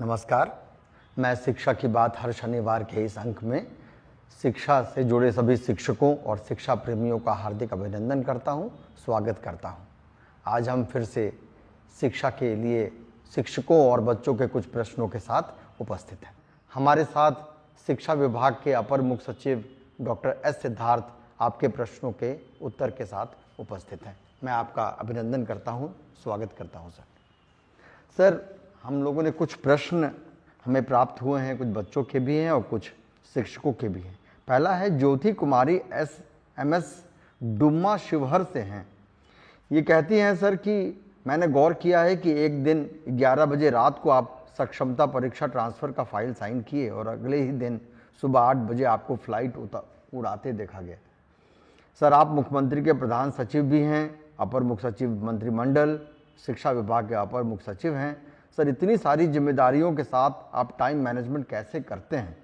नमस्कार। मैं शिक्षा की बात हर शनिवार के इस अंक में शिक्षा से जुड़े सभी शिक्षकों और शिक्षा प्रेमियों का हार्दिक अभिनंदन करता हूं, स्वागत करता हूं। आज हम फिर से शिक्षा के लिए शिक्षकों और बच्चों के कुछ प्रश्नों के साथ उपस्थित हैं। हमारे साथ शिक्षा विभाग के अपर मुख्य सचिव डॉक्टर एस सिद्धार्थ आपके प्रश्नों के उत्तर के साथ उपस्थित हैं। मैं आपका अभिनंदन करता हूं, स्वागत करता हूं सर। हम लोगों ने कुछ प्रश्न हमें प्राप्त हुए हैं, कुछ बच्चों के भी हैं और कुछ शिक्षकों के भी हैं। पहला है ज्योति कुमारी SMS डुम्मा शिवहर से हैं। ये कहती हैं सर कि मैंने गौर किया है कि एक दिन 11 बजे रात को आप सक्षमता परीक्षा ट्रांसफ़र का फाइल साइन किए और अगले ही दिन सुबह 8 बजे आपको फ्लाइट उड़ाते देखा गया। सर, आप मुख्यमंत्री के प्रधान सचिव भी हैं, अपर मुख्य सचिव मंत्रिमंडल, शिक्षा विभाग के अपर मुख्य सचिव हैं। सर, इतनी सारी जिम्मेदारियों के साथ आप टाइम मैनेजमेंट कैसे करते हैं?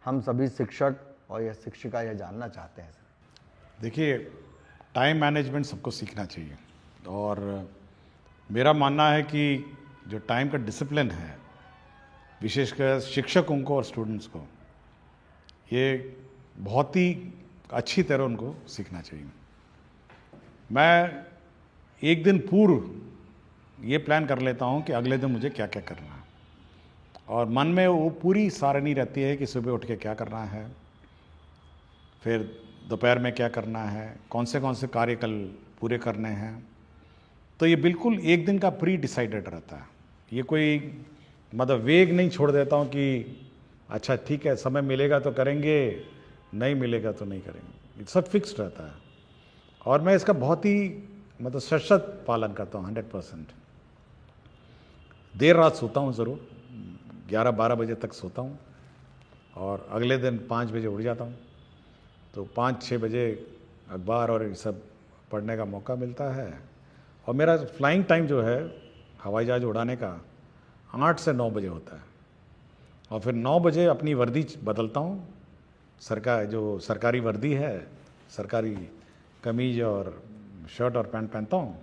हम सभी शिक्षक और यह शिक्षिका यह जानना चाहते हैं सर। देखिए, टाइम मैनेजमेंट सबको सीखना चाहिए और मेरा मानना है कि जो टाइम का डिसिप्लिन है, विशेषकर शिक्षकों को और स्टूडेंट्स को, ये बहुत ही अच्छी तरह उनको सीखना चाहिए। मैं एक दिन पूर्व ये प्लान कर लेता हूँ कि अगले दिन मुझे क्या क्या करना है, और मन में वो पूरी सारणी रहती है कि सुबह उठ के क्या करना है, फिर दोपहर में क्या करना है, कौन से कार्य कल पूरे करने हैं। तो ये बिल्कुल एक दिन का प्री डिसाइडेड रहता है। ये कोई मतलब वेग नहीं छोड़ देता हूँ कि अच्छा ठीक है, समय मिलेगा तो करेंगे, नहीं मिलेगा तो नहीं करेंगे। ये सब फिक्स्ड रहता है और मैं इसका बहुत ही मतलब सशक्त पालन करता हूँ, 100%। देर रात सोता हूँ ज़रूर, 11-12 बजे तक सोता हूँ और अगले दिन 5 बजे उठ जाता हूँ। तो 5-6 बजे अखबार और ये सब पढ़ने का मौका मिलता है। और मेरा फ्लाइंग टाइम जो है हवाई जहाज़ उड़ाने का 8 से 9 बजे होता है और फिर 9 बजे अपनी वर्दी बदलता हूँ। जो सरकारी वर्दी है, सरकारी कमीज और शर्ट और पैंट पहनता हूँ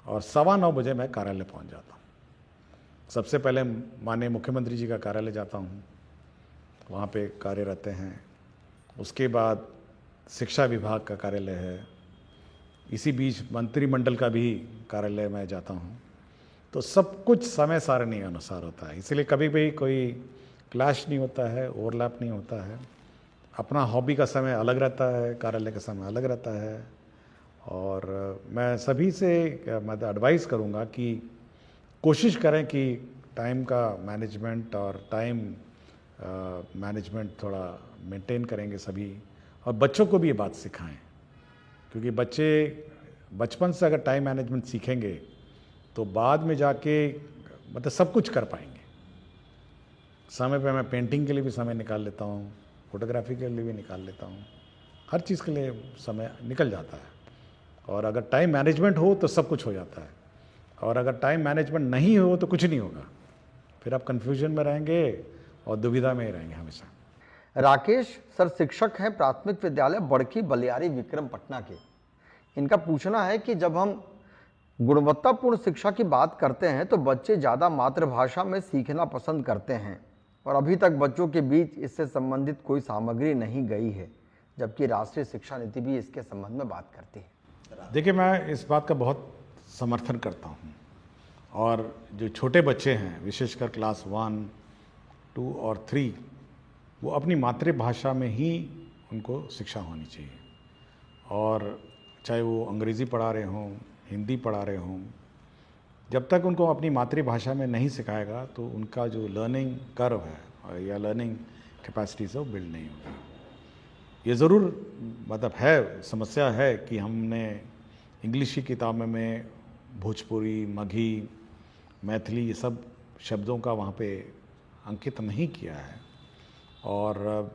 और 9:15 बजे मैं कार्यालय पहुँच जाता हूँ। सबसे पहले माननीय मुख्यमंत्री जी का कार्यालय जाता हूँ, वहाँ पे कार्य रहते हैं। उसके बाद शिक्षा विभाग का कार्यालय है, इसी बीच मंत्रिमंडल का भी कार्यालय में जाता हूँ। तो सब कुछ समय सारणी अनुसार होता है, इसलिए कभी भी कोई क्लैश नहीं होता है, ओवरलैप नहीं होता है। अपना हॉबी का समय अलग रहता है, कार्यालय का समय अलग रहता है। और मैं सभी से मतलब एडवाइस करूँगा कि कोशिश करें कि टाइम का मैनेजमेंट और टाइम मैनेजमेंट थोड़ा मेंटेन करेंगे सभी, और बच्चों को भी ये बात सिखाएं, क्योंकि बच्चे बचपन से अगर टाइम मैनेजमेंट सीखेंगे तो बाद में जाके मतलब सब कुछ कर पाएंगे। समय पे मैं पेंटिंग के लिए भी समय निकाल लेता हूँ, फोटोग्राफी के लिए भी निकाल लेता हूँ, हर चीज़ के लिए समय निकल जाता है। और अगर टाइम मैनेजमेंट हो तो सब कुछ हो जाता है, और अगर टाइम मैनेजमेंट नहीं हो तो कुछ नहीं होगा। फिर आप कंफ्यूजन में रहेंगे और दुविधा में ही रहेंगे हमेशा। राकेश सर शिक्षक हैं प्राथमिक विद्यालय बड़की बलियारी विक्रम पटना के। इनका पूछना है कि जब हम गुणवत्तापूर्ण शिक्षा की बात करते हैं तो बच्चे ज़्यादा मातृभाषा में सीखना पसंद करते हैं और अभी तक बच्चों के बीच इससे संबंधित कोई सामग्री नहीं गई है, जबकि राष्ट्रीय शिक्षा नीति भी इसके संबंध में बात करती है। देखिए, मैं इस बात का बहुत समर्थन करता हूँ, और जो छोटे बच्चे हैं विशेषकर क्लास 1, 2 और 3, वो अपनी मातृभाषा में ही उनको शिक्षा होनी चाहिए। और चाहे वो अंग्रेज़ी पढ़ा रहे हों, हिंदी पढ़ा रहे हों, जब तक उनको अपनी मातृभाषा में नहीं सिखाएगा तो उनका जो लर्निंग कर्व है या लर्निंग कैपेसिटी से वो बिल्ड नहीं होगी। ये ज़रूर मतलब है, समस्या है कि हमने इंग्लिश की किताबों में भोजपुरी, मगही, मैथिली ये सब शब्दों का वहाँ पे अंकित नहीं किया है, और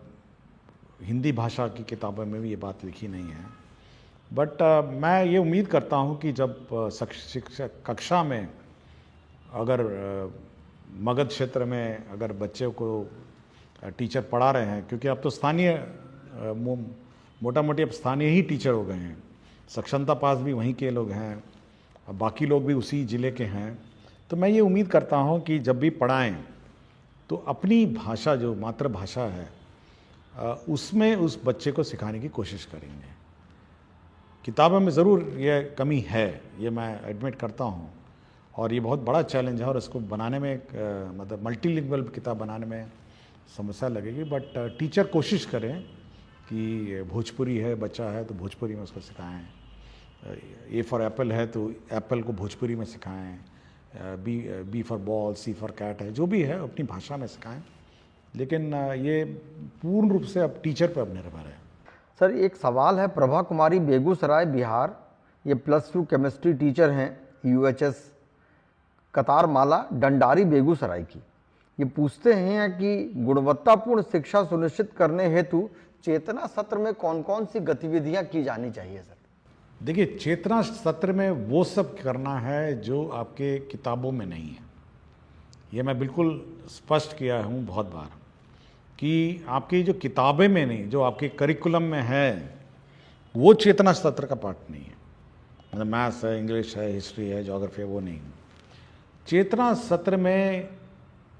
हिंदी भाषा की किताबों में भी ये बात लिखी नहीं है। बट मैं ये उम्मीद करता हूँ कि जब शिक्षक कक्षा में अगर मगध क्षेत्र में अगर बच्चे को टीचर पढ़ा रहे हैं, क्योंकि अब तो स्थानीय मोटा मोटी अब स्थानीय ही टीचर हो गए हैं, सक्षमता पास भी वहीं के लोग हैं, बाकी लोग भी उसी ज़िले के हैं, तो मैं ये उम्मीद करता हूँ कि जब भी पढ़ाएं तो अपनी भाषा जो मातृभाषा है उसमें उस बच्चे को सिखाने की कोशिश करेंगे। किताबों में ज़रूर ये कमी है, ये मैं एडमिट करता हूँ, और ये बहुत बड़ा चैलेंज है, और इसको बनाने में मतलब मल्टीलिंगुअल किताब बनाने में समस्या लगेगी। बट टीचर कोशिश करें कि भोजपुरी है, बच्चा है तो भोजपुरी में उसको सिखाएं, ए फॉर एप्पल है तो एप्पल को भोजपुरी में सिखाएं, B for ball, C for cat है, जो भी है अपनी भाषा में सिखाएं। लेकिन ये पूर्ण रूप से अब टीचर पर अब निर्भर है। सर एक सवाल है, प्रभा कुमारी बेगूसराय बिहार, ये +2 केमिस्ट्री टीचर हैं, UHS कतार माला डंडारी बेगूसराय की। ये पूछते हैं कि गुणवत्तापूर्ण शिक्षा सुनिश्चित करने हेतु चेतना सत्र में कौन कौन सी गतिविधियां की जानी चाहिए सर? देखिए, चेतना सत्र में वो सब करना है जो आपके किताबों में नहीं है। ये मैं बिल्कुल स्पष्ट किया हूँ बहुत बार कि आपकी जो किताबें में नहीं, जो आपके करिकुलम में है, वो चेतना सत्र का पार्ट नहीं है। मतलब मैथ्स है, इंग्लिश है, हिस्ट्री है, ज्योग्राफी है, वो नहीं। चेतना सत्र में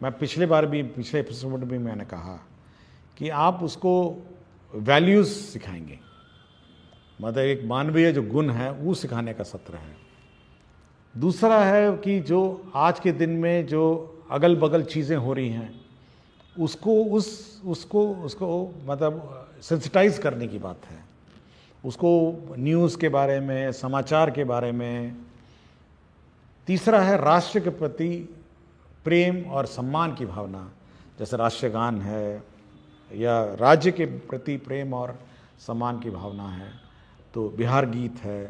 मैं पिछले एपिसोड में मैंने कहा कि आप उसको वैल्यूज़ सिखाएंगे, मतलब एक मानवीय जो गुण है वो सिखाने का सत्र है। दूसरा है कि जो आज के दिन में जो अगल बगल चीज़ें हो रही हैं उसको मतलब सेंसिटाइज करने की बात है, उसको न्यूज़ के बारे में, समाचार के बारे में। तीसरा है राष्ट्र के प्रति प्रेम और सम्मान की भावना, जैसे राष्ट्रीय गान है या राज्य के प्रति प्रेम और सम्मान की भावना है, तो बिहार गीत है।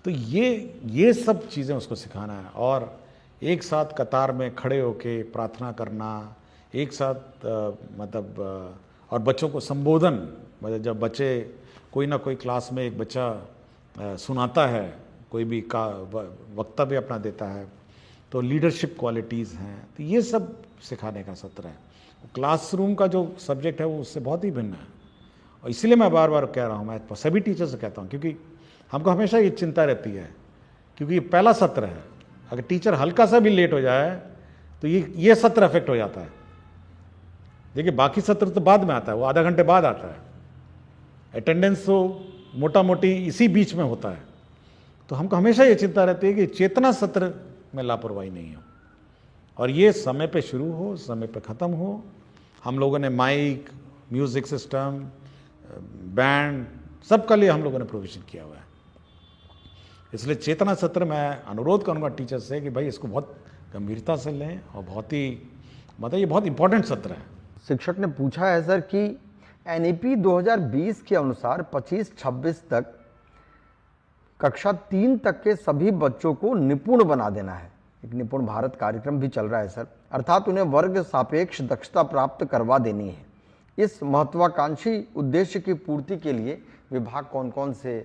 तो ये सब चीज़ें उसको सिखाना है, और एक साथ कतार में खड़े होके प्रार्थना करना, एक साथ और बच्चों को संबोधन, मतलब जब बच्चे कोई ना कोई क्लास में एक बच्चा सुनाता है, कोई भी का वक्तव्य अपना देता है, तो लीडरशिप क्वालिटीज़ हैं, तो ये सब सिखाने का सत्र है। क्लासरूम का जो सब्जेक्ट है वो उससे बहुत ही भिन्न है, और इसलिए मैं बार बार कह रहा हूँ, मैं सभी टीचर से कहता हूँ, क्योंकि हमको हमेशा ये चिंता रहती है, क्योंकि ये पहला सत्र है, अगर टीचर हल्का सा भी लेट हो जाए तो ये सत्र अफेक्ट हो जाता है। देखिए, बाकी सत्र तो बाद में आता है, वो आधा घंटे बाद आता है, अटेंडेंस तो मोटा मोटी इसी बीच में होता है। तो हमको हमेशा ये चिंता रहती है कि चेतना सत्र में लापरवाही नहीं हो, और ये समय पे शुरू हो, समय पे ख़त्म हो। हम लोगों ने माइक, म्यूज़िक सिस्टम, बैंड, सबका लिए हम लोगों ने प्रोविज़न किया हुआ है। इसलिए चेतना सत्र मैं अनुरोध करूंगा टीचर से कि भाई इसको बहुत गंभीरता से लें, और बहुत ही मतलब ये बहुत इंपॉर्टेंट सत्र है। शिक्षक ने पूछा है सर कि NEP 2020 के अनुसार 25-26 तक कक्षा 3 तक के सभी बच्चों को निपुण बना देना है। एक निपुण भारत कार्यक्रम भी चल रहा है सर, अर्थात उन्हें वर्ग सापेक्ष दक्षता प्राप्त करवा देनी है। इस महत्वाकांक्षी उद्देश्य की पूर्ति के लिए विभाग कौन कौन से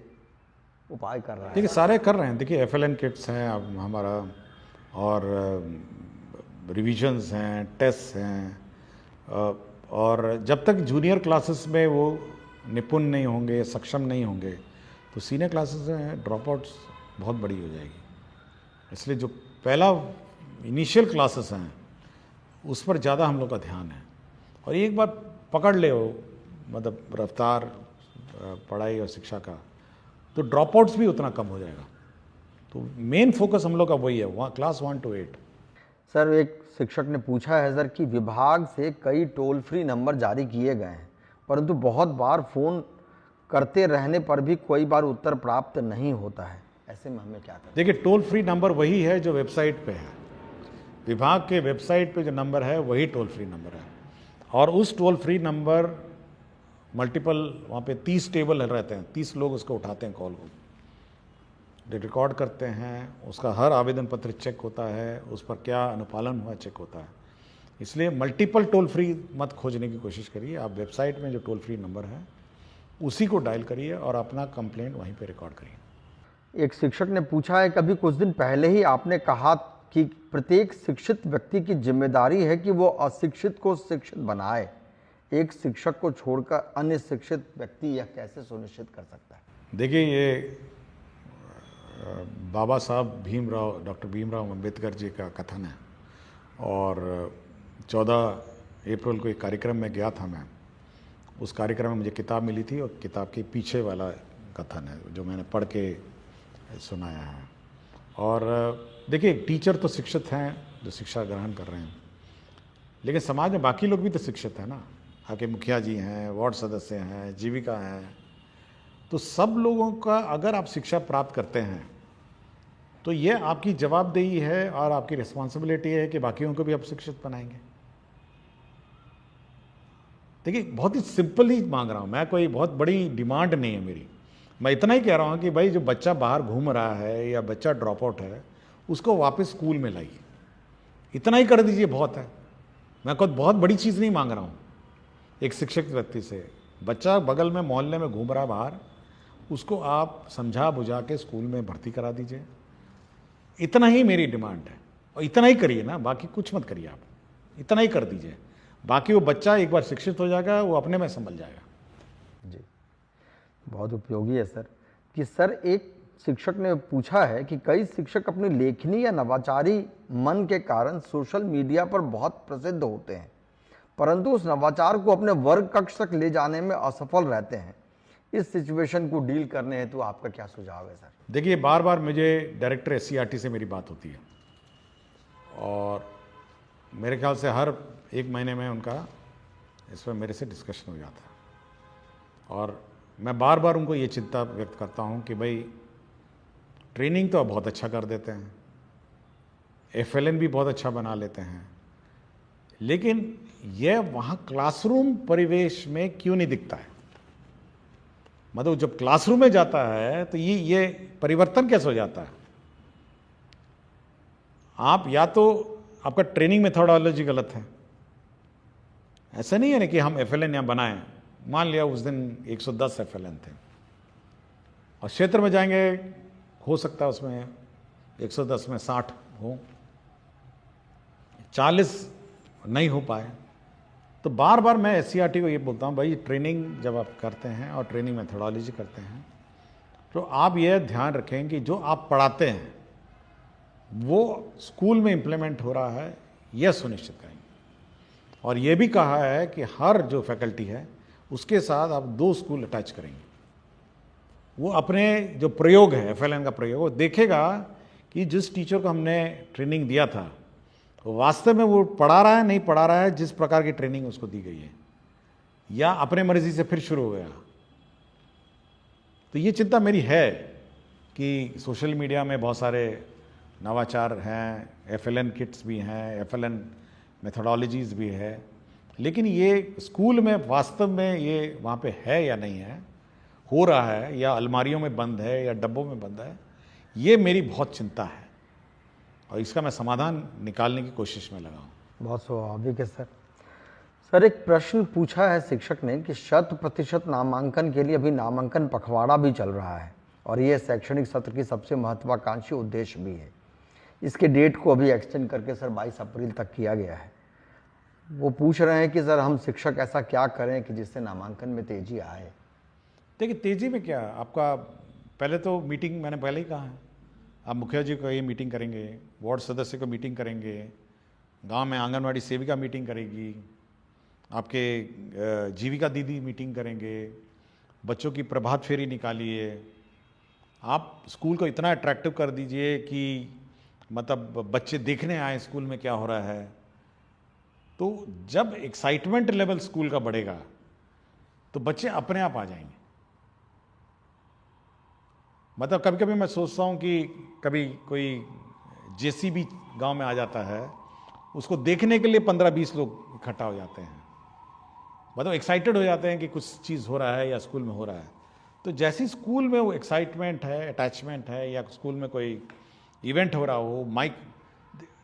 उपाय कर रहा है? देखिए, सारे कर रहे हैं। देखिए, FLN किट्स हैं अब हमारा, और रिविजन्स हैं, टेस्ट हैं, और जब तक जूनियर क्लासेस में वो निपुण नहीं होंगे, सक्षम नहीं होंगे, तो सीनियर क्लासेस में ड्रॉप आउट्स बहुत बड़ी हो जाएगी। इसलिए जो पहला इनिशियल क्लासेस हैं उस पर ज़्यादा हम लोग का ध्यान है, और एक बार पकड़ ले वो मतलब रफ्तार पढ़ाई और शिक्षा का, तो ड्रॉप आउट्स भी उतना कम हो जाएगा। तो मेन फोकस हम लोग का वही है, क्लास 1 to 8। सर एक शिक्षक ने पूछा है सर कि विभाग से कई टोल फ्री नंबर जारी किए गए हैं, परंतु बहुत बार फ़ोन करते रहने पर भी कोई बार उत्तर प्राप्त नहीं होता है, ऐसे में हमें क्या करना? देखिए, टोल फ्री नंबर वही है जो वेबसाइट पे है, विभाग के वेबसाइट पे जो नंबर है वही टोल फ्री नंबर है, और उस टोल फ्री नंबर मल्टीपल वहाँ पे 30 टेबल रहते हैं, 30 लोग उसको उठाते हैं, कॉल को रिकॉर्ड करते हैं, उसका हर आवेदन पत्र चेक होता है, उस पर क्या अनुपालन हुआ चेक होता है। इसलिए मल्टीपल टोल फ्री मत खोजने की कोशिश करिए, आप वेबसाइट में जो टोल फ्री नंबर है उसी को डायल करिए और अपना कंप्लेंट वहीं पे रिकॉर्ड करिए। एक शिक्षक ने पूछा है, कभी कुछ दिन पहले ही आपने कहा कि प्रत्येक शिक्षित व्यक्ति की जिम्मेदारी है कि वो अशिक्षित को शिक्षित बनाए, एक शिक्षक को छोड़कर अन्य शिक्षित व्यक्ति यह कैसे सुनिश्चित कर सकता है? देखिए, ये बाबा साहब डॉक्टर भीमराव अम्बेडकर जी का कथन है, और 14 अप्रैल को एक कार्यक्रम में गया था मैं। उस कार्यक्रम में मुझे किताब मिली थी और किताब के पीछे वाला कथन है जो मैंने पढ़ के सुनाया है। और देखिए, टीचर तो शिक्षित हैं जो शिक्षा ग्रहण कर रहे हैं, लेकिन समाज में बाकी लोग भी तो शिक्षित हैं ना। आपके मुखिया जी हैं, वार्ड सदस्य हैं, जीविका हैं, तो सब लोगों का अगर आप शिक्षा प्राप्त करते हैं तो ये आपकी जवाबदेही है और आपकी रिस्पॉन्सिबिलिटी है कि बाकियों को भी आप शिक्षित बनाएंगे। देखिए, बहुत ही सिंपल ही मांग रहा हूँ मैं, कोई बहुत बड़ी डिमांड नहीं है मेरी। मैं इतना ही कह रहा हूँ कि भाई जो बच्चा बाहर घूम रहा है या बच्चा ड्रॉप आउट है उसको वापस स्कूल में लाइए, इतना ही कर दीजिए, बहुत है। मैं कोई बहुत बड़ी चीज़ नहीं मांग रहा हूँ एक शिक्षक व्यक्ति से। बच्चा बगल में मोहल्ले में घूम रहा है बाहर, उसको आप समझा बुझा के स्कूल में भर्ती करा दीजिए, इतना ही मेरी डिमांड है। और इतना ही करिए ना, बाकी कुछ मत करिए, आप इतना ही कर दीजिए। बाकी वो बच्चा एक बार शिक्षित हो जाएगा, वो अपने में संभल जाएगा। जी, बहुत उपयोगी है सर। कि सर, एक शिक्षक ने पूछा है कि कई शिक्षक अपनी लेखनी या नवाचारी मन के कारण सोशल मीडिया पर बहुत प्रसिद्ध होते हैं, परंतु उस नवाचार को अपने वर्ग कक्ष तक ले जाने में असफल रहते हैं। इस सिचुएशन को डील करने हेतु तो आपका क्या सुझाव है सर? देखिए, बार बार मुझे डायरेक्टर SCERT से मेरी बात होती है और मेरे ख्याल से हर एक महीने में उनका इस पर मेरे से डिस्कशन हो जाता है। और मैं बार बार उनको ये चिंता व्यक्त करता हूँ कि भाई ट्रेनिंग तो बहुत अच्छा कर देते हैं, FLN भी बहुत अच्छा बना लेते हैं, लेकिन यह वहाँ क्लासरूम परिवेश में क्यों नहीं दिखता है? मतलब जब क्लासरूम में जाता है तो ये परिवर्तन कैसे हो जाता है? आप या तो आपका ट्रेनिंग मेथोडोलॉजी गलत है। ऐसा नहीं है ना कि हम FLN यहाँ बनाएं, मान लिया उस दिन 110 FLN थे और क्षेत्र में जाएंगे, हो सकता है उसमें 110 में 60 हो, 40 नहीं हो पाए। तो बार बार मैं SCERT को ये बोलता हूँ, भाई ट्रेनिंग जब आप करते हैं और ट्रेनिंग मेथोडोलॉजी करते हैं तो आप ये ध्यान रखें कि जो आप पढ़ाते हैं वो स्कूल में इम्प्लीमेंट हो रहा है, यह सुनिश्चित करेंगे। और ये भी कहा है कि हर जो फैकल्टी है उसके साथ आप 2 स्कूल अटैच करेंगे। वो अपने जो प्रयोग है FLN का प्रयोग, वो देखेगा कि जिस टीचर को हमने ट्रेनिंग दिया था वास्तव में वो पढ़ा रहा है, नहीं पढ़ा रहा है जिस प्रकार की ट्रेनिंग उसको दी गई है, या अपने मर्जी से फिर शुरू हो गया। तो ये चिंता मेरी है कि सोशल मीडिया में बहुत सारे नवाचार हैं, FLN किट्स भी हैं, FLN मेथोडोलॉजीज़ भी है, लेकिन ये स्कूल में वास्तव में ये वहाँ पे है या नहीं है, हो रहा है या अलमारियों में बंद है या डब्बों में बंद है, ये मेरी बहुत चिंता है और इसका मैं समाधान निकालने की कोशिश में लगा हूँ। बहुत स्वाभाविक है सर। सर, एक प्रश्न पूछा है शिक्षक ने कि 100% नामांकन के लिए अभी नामांकन पखवाड़ा भी चल रहा है और यह शैक्षणिक सत्र की सबसे महत्वाकांक्षी उद्देश्य भी है। इसके डेट को अभी एक्सटेंड करके सर 22 अप्रैल तक किया गया है। वो पूछ रहे हैं कि सर हम शिक्षक ऐसा क्या करें कि जिससे नामांकन में तेजी आए? देखिए, तेजी में क्या, आपका पहले तो मीटिंग, मैंने पहले ही कहा है, आप मुखिया जी को ये मीटिंग करेंगे, वार्ड सदस्य को मीटिंग करेंगे, गांव में आंगनवाड़ी सेविका मीटिंग करेगी, आपके जीविका दीदी मीटिंग करेंगे, बच्चों की प्रभात फेरी निकालिए, आप स्कूल को इतना अट्रैक्टिव कर दीजिए कि मतलब बच्चे देखने आए स्कूल में क्या हो रहा है। तो जब एक्साइटमेंट लेवल स्कूल का बढ़ेगा तो बच्चे अपने आप आ जाएंगे। मतलब कभी कभी मैं सोचता हूँ कि कभी कोई JCB गांव में आ जाता है, उसको देखने के लिए 15-20 लोग इकट्ठा हो जाते हैं, मतलब एक्साइटेड हो जाते हैं कि कुछ चीज़ हो रहा है या स्कूल में हो रहा है। तो जैसी स्कूल में वो एक्साइटमेंट है, अटैचमेंट है, या स्कूल में कोई इवेंट हो रहा हो, माइक,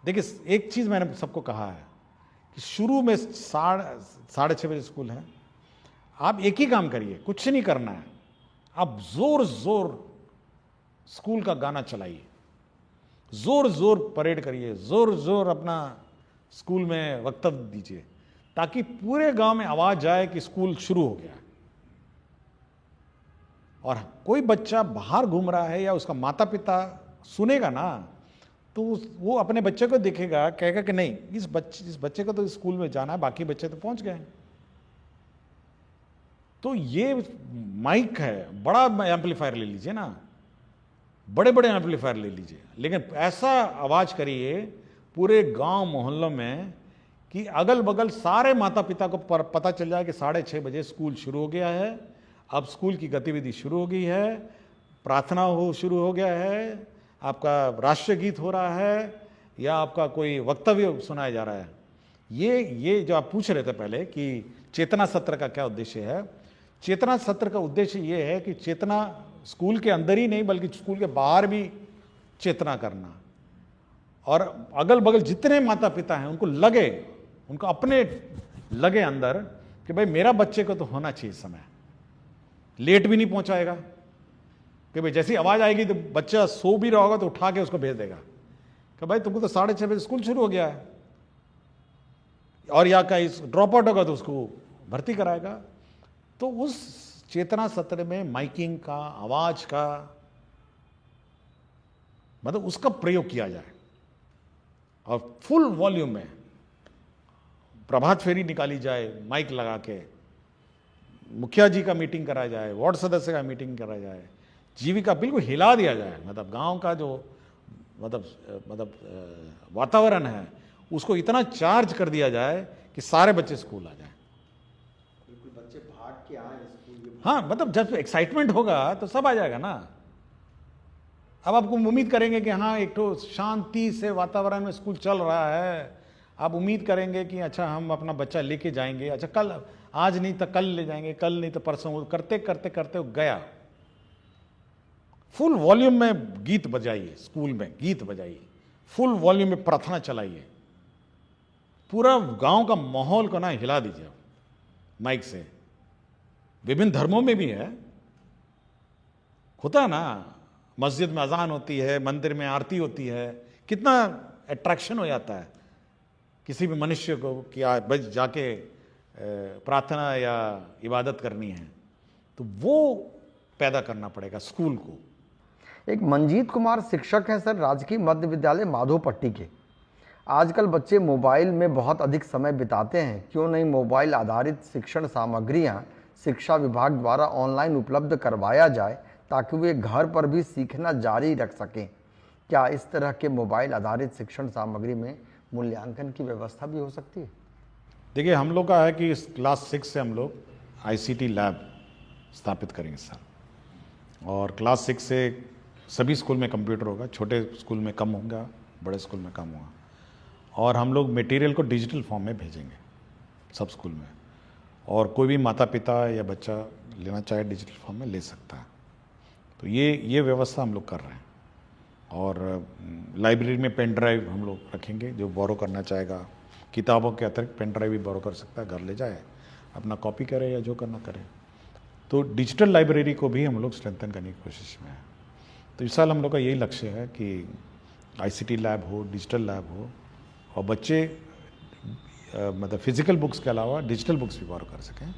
देखिए एक चीज़ मैंने सबको कहा है कि शुरू में 6:30 बजे स्कूल है, आप एक ही काम करिए, कुछ नहीं करना है, आप जोर जोर स्कूल का गाना चलाइए, जोर जोर परेड करिए, जोर जोर अपना स्कूल में वक्तव्य दीजिए, ताकि पूरे गांव में आवाज जाए कि स्कूल शुरू हो गया। और कोई बच्चा बाहर घूम रहा है या उसका माता पिता सुनेगा ना, तो वो अपने बच्चे को देखेगा, कहेगा कि नहीं इस बच्चे को तो स्कूल में जाना है, बाकी बच्चे तो पहुंच गए। तो ये माइक है, बड़ा एम्पलीफायर ले लीजिए ना, बड़े बड़े एम्पलीफायर ले लीजिए, लेकिन ऐसा आवाज करिए पूरे गांव मोहल्लों में कि अगल बगल सारे माता पिता को पता चल जाए कि 6:30 बजे स्कूल शुरू हो गया है, अब स्कूल की गतिविधि शुरू हो गई है, प्रार्थना शुरू हो गया है, आपका राष्ट्रीय गीत हो रहा है या आपका कोई वक्तव्य सुनाया जा रहा है। ये जो आप पूछ रहे थे पहले कि चेतना सत्र का क्या उद्देश्य है, चेतना सत्र का उद्देश्य ये है कि चेतना स्कूल के अंदर ही नहीं बल्कि स्कूल के बाहर भी चेतना करना, और अगल बगल जितने माता पिता हैं उनको अपने लगे अंदर कि भाई मेरा बच्चे को तो होना चाहिए समय, लेट भी नहीं पहुंचाएगा, कि भाई जैसी आवाज आएगी तो बच्चा सो भी रहा होगा तो उठा के उसको भेज देगा कि भाई तुमको तो 6:30 बजे स्कूल शुरू हो गया है, और या कहीं ड्रॉप आउट होगा तो उसको भर्ती कराएगा। तो उस चेतना सत्र में माइकिंग का, आवाज का, मतलब उसका प्रयोग किया जाए और फुल वॉल्यूम में प्रभात फेरी निकाली जाए, माइक लगा के मुखिया जी का मीटिंग कराया जाए, वार्ड सदस्य का मीटिंग कराया जाए, जीविका बिल्कुल हिला दिया जाए, मतलब गांव का जो वातावरण है उसको इतना चार्ज कर दिया जाए कि सारे बच्चे स्कूल आ जाएं। बिल्कुल बच्चे भाग के आए स्कूल। हाँ, मतलब जब एक्साइटमेंट होगा तो सब आ जाएगा ना। अब आपको उम्मीद करेंगे कि हाँ एक तो शांति से वातावरण में स्कूल चल रहा है, आप उम्मीद करेंगे कि अच्छा हम अपना बच्चा लेके जाएंगे, अच्छा कल, आज नहीं तो कल ले जाएंगे, कल नहीं तो परसों, करते करते करते गया। फुल वॉल्यूम में गीत बजाइए, स्कूल में गीत बजाइए, फुल वॉल्यूम में प्रार्थना चलाइए, पूरा गांव का माहौल को ना हिला दीजिए माइक से। विभिन्न धर्मों में भी है, होता है ना, मस्जिद में अजान होती है, मंदिर में आरती होती है, कितना अट्रैक्शन हो जाता है किसी भी मनुष्य को कि बस जाके प्रार्थना या इबादत करनी है, तो वो पैदा करना पड़ेगा स्कूल को। एक मंजीत कुमार शिक्षक हैं सर, राजकीय मध्य विद्यालय माधोपट्टी के। आजकल बच्चे मोबाइल में बहुत अधिक समय बिताते हैं, क्यों नहीं मोबाइल आधारित शिक्षण सामग्रियां शिक्षा विभाग द्वारा ऑनलाइन उपलब्ध करवाया जाए ताकि वे घर पर भी सीखना जारी रख सकें। क्या इस तरह के मोबाइल आधारित शिक्षण सामग्री में मूल्यांकन की व्यवस्था भी हो सकती है? देखिए, हम लोग का है कि इस क्लास 6 से हम लोग ICT लैब स्थापित करेंगे सर, और क्लास 6 से सभी स्कूल में कंप्यूटर होगा, छोटे स्कूल में कम होगा, बड़े स्कूल में कम होगा, और हम लोग मटेरियल को डिजिटल फॉर्म में भेजेंगे सब स्कूल में, और कोई भी माता पिता या बच्चा लेना चाहे डिजिटल फॉर्म में ले सकता है। तो ये व्यवस्था हम लोग कर रहे हैं, और लाइब्रेरी में पेन ड्राइव हम लोग रखेंगे, जो बोरो करना चाहेगा किताबों के अतिरिक्त पेन ड्राइव भी बोरो कर सकता है, घर ले जाए अपना कॉपी करे या जो करना करे। तो डिजिटल लाइब्रेरी को भी हम लोग स्ट्रेंथन करने की कोशिश में है। तो इस साल हम लोग का यही लक्ष्य है कि ICT लैब हो, डिजिटल लैब हो, और बच्चे मतलब फिजिकल बुक्स के अलावा डिजिटल बुक्स भी बोरो कर सकें,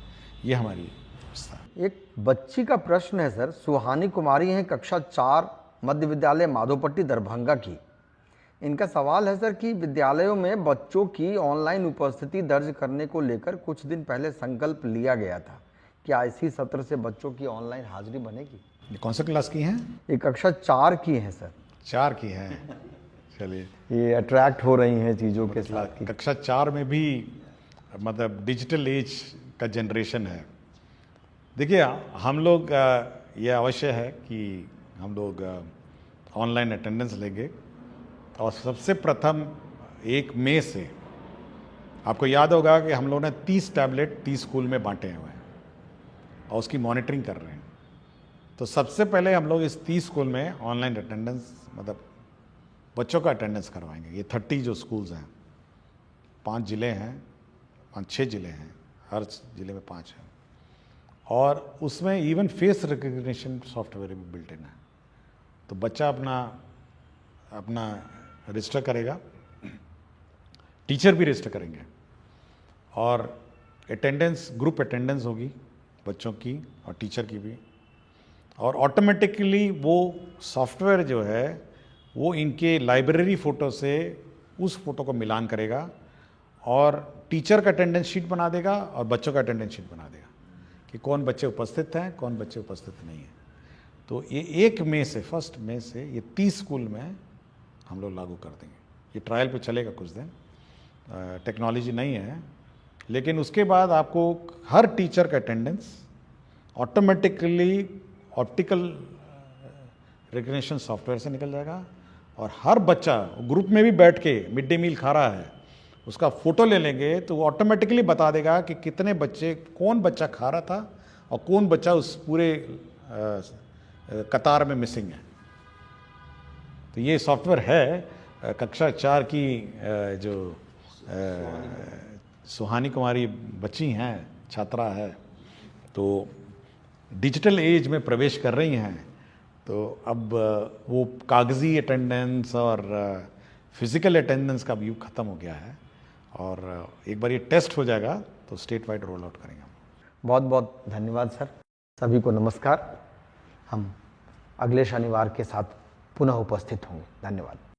ये हमारी व्यवस्था है। एक बच्ची का प्रश्न है सर, सुहानी कुमारी हैं, कक्षा 4 मध्य विद्यालय माधोपट्टी दरभंगा की। इनका सवाल है सर कि विद्यालयों में बच्चों की ऑनलाइन उपस्थिति दर्ज करने को लेकर कुछ दिन पहले संकल्प लिया गया था, क्या इसी सत्र से बच्चों की ऑनलाइन हाजिरी बनेगी? ये कौन सा क्लास की हैं? ये कक्षा 4 की है सर। 4 की हैं, चलिए, ये अट्रैक्ट हो रही हैं चीज़ों के साथ की। कक्षा 4 में भी मतलब डिजिटल एज का जनरेशन है। देखिए, हम लोग ये अवश्य है कि हम लोग ऑनलाइन अटेंडेंस लेंगे, और सबसे प्रथम 1 मई से आपको याद होगा कि हम लोगों ने 30 टैबलेट 30 स्कूल में बांटे हुए हैं और उसकी मॉनिटरिंग कर रहे हैं। तो सबसे पहले हम लोग इस 30 स्कूल में ऑनलाइन अटेंडेंस, मतलब बच्चों का अटेंडेंस करवाएंगे। ये 30 जो स्कूल्स हैं, 5 ज़िले हैं, 5-6 ज़िले हैं, हर ज़िले में 5 हैं, और उसमें इवन फेस रिकग्निशन सॉफ्टवेयर भी बिल्ट इन है। तो बच्चा अपना रजिस्टर करेगा, टीचर भी रजिस्टर करेंगे, और अटेंडेंस, ग्रुप अटेंडेंस होगी बच्चों की और टीचर की भी, और ऑटोमेटिकली वो सॉफ्टवेयर जो है वो इनके लाइब्रेरी फ़ोटो से उस फोटो को मिलान करेगा और टीचर का अटेंडेंस शीट बना देगा और बच्चों का अटेंडेंस शीट बना देगा कि कौन बच्चे उपस्थित हैं, कौन बच्चे उपस्थित नहीं हैं। तो ये 1 मई से 1 मई से ये 30 स्कूल में हम लोग लागू कर देंगे। ये ट्रायल पे चलेगा कुछ दिन, टेक्नोलॉजी नहीं है, लेकिन उसके बाद आपको हर टीचर का attendance automatically optical recognition software से निकल जाएगा और हर बच्चा ग्रुप में भी बैठ के मिड डे मील खा रहा है, उसका फ़ोटो ले लेंगे तो वो ऑटोमेटिकली बता देगा कि कितने बच्चे, कौन बच्चा खा रहा था और कौन बच्चा उस पूरे कतार में मिसिंग है। तो ये सॉफ्टवेयर है। कक्षा 4 की जो सुहानी कुमारी बच्ची हैं, छात्रा है, तो डिजिटल एज में प्रवेश कर रही हैं, तो अब वो कागज़ी अटेंडेंस और फिज़िकल अटेंडेंस का युग ख़त्म हो गया है और एक बार ये टेस्ट हो जाएगा तो स्टेट वाइड रोल आउट करेंगे हम। बहुत बहुत धन्यवाद सर। सभी को नमस्कार। हम अगले शनिवार के साथ पुनः उपस्थित होंगे। धन्यवाद।